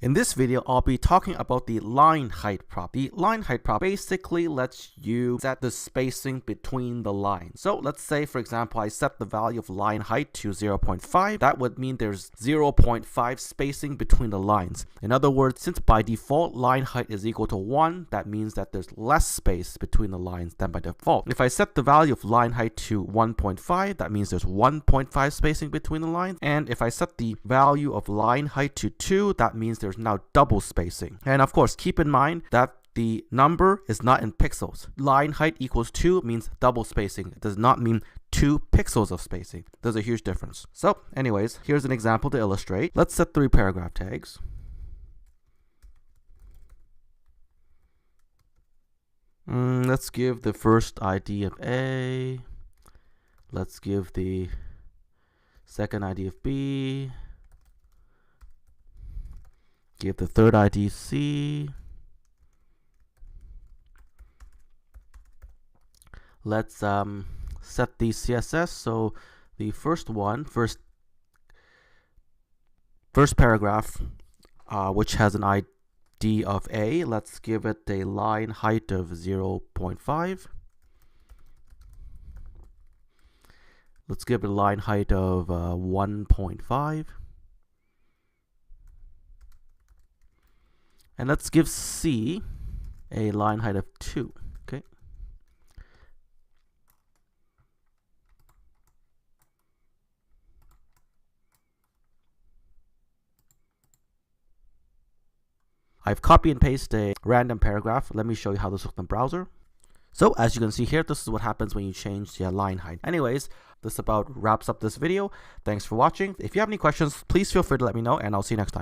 In this video, I'll be talking about the line height prop. The line height prop basically lets you set the spacing between the lines. So let's say, for example, I set the value of line height to 0.5. That would mean there's 0.5 spacing between the lines. In other words, since by default line height is equal to 1, that means that there's less space between the lines than by default. If I set the value of line height to 1.5, that means there's 1.5 spacing between the lines. And if I set the value of line height to 2, that means there's now double spacing. And of course, keep in mind that the number is not in pixels. Line height equals 2 means double spacing. It does not mean 2 pixels of spacing. There's a huge difference. So anyways, here's an example to illustrate. Let's set 3 paragraph tags. Let's give the first ID of A. Let's give the second ID of B. Give the third ID C. Let's set the CSS. So the first paragraph, which has an ID of A, let's give it a line height of 0.5. Let's give it a line height of 1.5. And let's give C a line height of 2. Okay. I've copy and pasted a random paragraph. Let me show you how this looks in the browser. So as you can see here, this is what happens when you change the line height. Anyways, this about wraps up this video. Thanks for watching. If you have any questions, please feel free to let me know, and I'll see you next time.